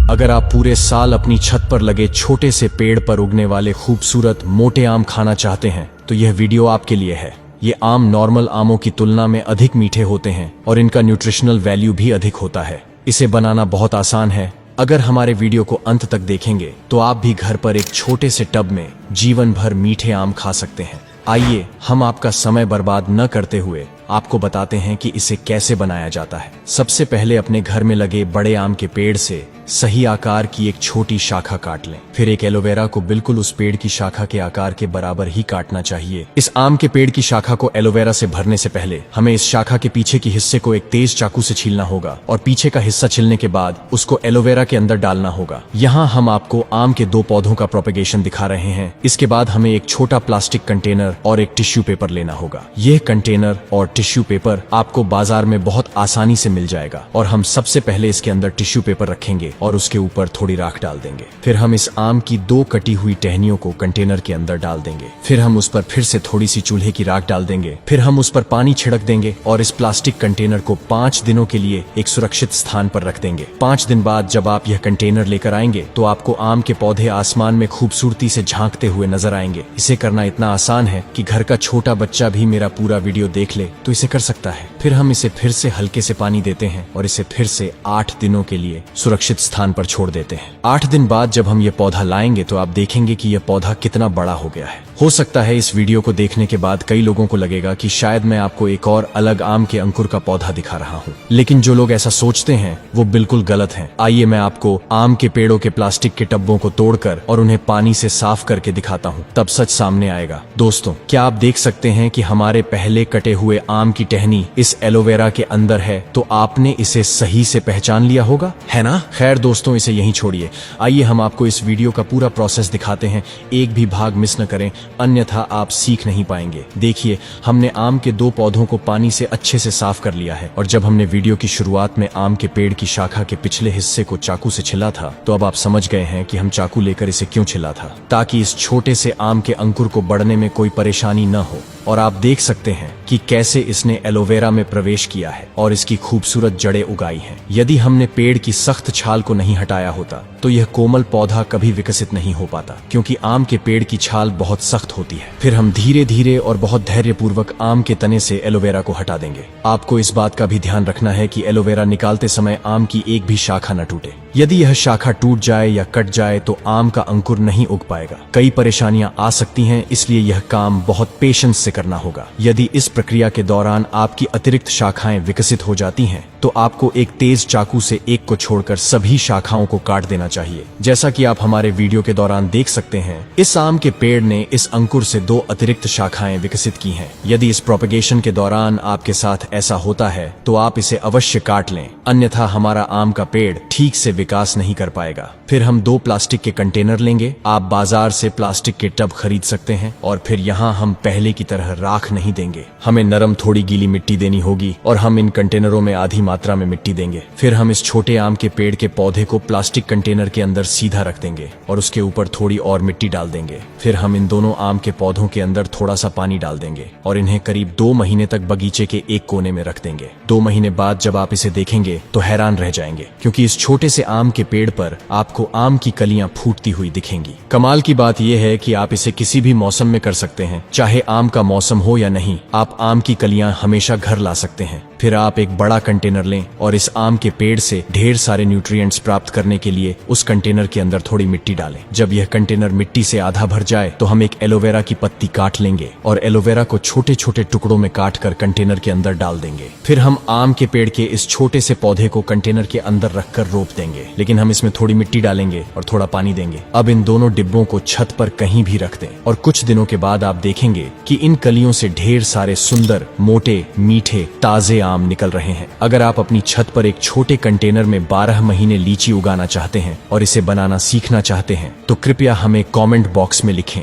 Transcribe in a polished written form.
अगर आप पूरे साल अपनी छत पर लगे छोटे से पेड़ पर उगने वाले खूबसूरत मोटे आम खाना चाहते हैं तो यह वीडियो आपके लिए है। ये आम नॉर्मल आमों की तुलना में अधिक मीठे होते हैं और इनका न्यूट्रिशनल वैल्यू भी अधिक होता है। इसे बनाना बहुत आसान है। अगर हमारे वीडियो को अंत तक देखेंगे तो आप भी घर पर एक छोटे से टब में जीवन भर मीठे आम खा सकते हैं। आइए हम आपका समय बर्बाद न करते हुए आपको बताते हैं कि इसे कैसे बनाया जाता है। सबसे पहले अपने घर में लगे बड़े आम के पेड़ से सही आकार की एक छोटी शाखा काट लें। फिर एक एलोवेरा को बिल्कुल उस पेड़ की शाखा के आकार के बराबर ही काटना चाहिए। इस आम के पेड़ की शाखा को एलोवेरा से भरने से पहले हमें इस शाखा के पीछे के हिस्से को एक तेज चाकू से छीलना होगा और पीछे का हिस्सा छिलने के बाद उसको एलोवेरा के अंदर डालना होगा। यहाँ हम आपको आम के 2 पौधों का प्रोपेगेशन दिखा रहे हैं। इसके बाद हमें एक छोटा प्लास्टिक कंटेनर और एक टिश्यू पेपर लेना होगा। यह कंटेनर और टिश्यू पेपर आपको बाजार में बहुत आसानी से मिल जाएगा और हम सबसे पहले इसके अंदर टिश्यू पेपर रखेंगे और उसके ऊपर थोड़ी राख डाल देंगे। फिर हम इस आम की 2 कटी हुई टहनियों को कंटेनर के अंदर डाल देंगे। फिर हम उस पर फिर से थोड़ी सी चूल्हे की राख डाल देंगे। फिर हम उस पर पानी छिड़क देंगे और इस प्लास्टिक कंटेनर को 5 दिनों के लिए एक सुरक्षित स्थान पर रख देंगे। 5 दिन बाद जब आप यह कंटेनर लेकर आएंगे तो आपको आम के पौधे आसमान में खूबसूरती से झांकते हुए नजर आएंगे। इसे करना इतना आसान है कि घर का छोटा बच्चा भी मेरा पूरा वीडियो देख ले तो इसे कर सकता है। फिर हम इसे फिर से हल्के से पानी देते हैं और इसे फिर से 8 दिनों के लिए सुरक्षित स्थान पर छोड़ देते हैं। 8 दिन बाद जब हम ये पौधा लाएंगे तो आप देखेंगे कि यह पौधा कितना बड़ा हो गया है। हो सकता है इस वीडियो को देखने के बाद कई लोगों को लगेगा कि शायद मैं आपको एक और अलग आम के अंकुर का पौधा दिखा रहा हूँ, लेकिन जो लोग ऐसा सोचते हैं वो बिल्कुल गलत हैं। आइए मैं आपको आम के पेड़ों के प्लास्टिक के टब्बों को तोड़कर और उन्हें पानी से साफ करके दिखाता हूँ, तब सच सामने आएगा। दोस्तों, क्या आप देख सकते हैं कि हमारे पहले कटे हुए आम की टहनी इस एलोवेरा के अंदर है? तो आपने इसे सही से पहचान लिया होगा, है ना? खैर दोस्तों, इसे यहीं छोड़िए। आइए हम आपको इस वीडियो का पूरा प्रोसेस दिखाते हैं। एक भी भाग मिस न करें, अन्यथा आप सीख नहीं पाएंगे। देखिए, हमने आम के 2 पौधों को पानी से अच्छे से साफ कर लिया है और जब हमने वीडियो की शुरुआत में आम के पेड़ की शाखा के पिछले हिस्से को चाकू से छिला था तो अब आप समझ गए हैं कि हम चाकू लेकर इसे क्यों छिला था, ताकि इस छोटे से आम के अंकुर को बढ़ने में कोई परेशानी न हो। और आप देख सकते हैं कि कैसे इसने एलोवेरा में प्रवेश किया है और इसकी खूबसूरत जड़ें उगाई हैं। यदि हमने पेड़ की सख्त छाल को नहीं हटाया होता तो यह कोमल पौधा कभी विकसित नहीं हो पाता, क्योंकि आम के पेड़ की छाल बहुत सख्त होती है। फिर हम धीरे धीरे और बहुत धैर्यपूर्वक आम के तने से एलोवेरा को हटा देंगे। आपको इस बात का भी ध्यान रखना है कि एलोवेरा निकालते समय आम की एक भी शाखा न टूटे। यदि यह शाखा टूट जाए या कट जाए तो आम का अंकुर नहीं उग पाएगा। कई परेशानियां आ सकती हैं, इसलिए यह काम बहुत पेशेंस से करना होगा। यदि इस प्रक्रिया के दौरान आपकी अतिरिक्त शाखाएं विकसित हो जाती हैं तो आपको एक तेज चाकू से एक को छोड़कर सभी शाखाओं को काट देना चाहिए। जैसा कि आप हमारे वीडियो के दौरान देख सकते हैं, इस आम के पेड़ ने इस अंकुर से 2 अतिरिक्त शाखाएं विकसित की हैं। यदि इस प्रोपेगेशन के दौरान आपके साथ ऐसा होता है तो आप इसे अवश्य काट लें, अन्यथा हमारा आम का पेड़ ठीक से विकास नहीं कर पाएगा। फिर हम 2 प्लास्टिक के कंटेनर लेंगे। आप बाजार से प्लास्टिक के टब खरीद सकते हैं और फिर यहाँ हम पहले की तरह राख नहीं देंगे। हमें नरम थोड़ी गीली मिट्टी देनी होगी और हम इन कंटेनरों में आधी मात्रा में मिट्टी देंगे। फिर हम इस छोटे आम के पेड़ के पौधे को प्लास्टिक कंटेनर के अंदर सीधा रख देंगे और उसके ऊपर थोड़ी और मिट्टी डाल देंगे। फिर हम इन दोनों आम के पौधों के अंदर थोड़ा सा पानी डाल देंगे और इन्हें करीब 2 महीने तक बगीचे के एक कोने में रख देंगे। 2 महीने बाद जब आप इसे देखेंगे तो हैरान रह जाएंगे, क्योंकि इस छोटे से आम के पेड़ पर आपको आम की कलियां फूटती हुई दिखेंगी। कमाल की बात यह है कि आप इसे किसी भी मौसम में कर सकते हैं, चाहे आम का मौसम हो या नहीं। आप आम की कलियां हमेशा घर ला सकते हैं। फिर आप एक बड़ा कंटेनर लें और इस आम के पेड़ से ढेर सारे न्यूट्रिएंट्स प्राप्त करने के लिए उस कंटेनर के अंदर थोड़ी मिट्टी डालें। जब यह कंटेनर मिट्टी से आधा भर जाए तो हम एक एलोवेरा की पत्ती काट लेंगे और एलोवेरा को छोटे छोटे टुकड़ों में काट कर कंटेनर के अंदर डाल देंगे। फिर हम आम के पेड़ के इस छोटे से पौधे को कंटेनर के अंदर रखकर रोप देंगे, लेकिन हम इसमें थोड़ी मिट्टी डालेंगे और थोड़ा पानी देंगे। अब इन दोनों डिब्बों को छत पर कहीं भी रख दें और कुछ दिनों के बाद आप देखेंगे कि इन कलियों से ढेर सारे सुंदर, मोटे, मीठे, ताजे आम निकल रहे हैं। अगर आप अपनी छत पर एक छोटे कंटेनर में 12 महीने लीची उगाना चाहते हैं और इसे बनाना सीखना चाहते हैं तो कृपया हमें कमेंट बॉक्स में लिखें।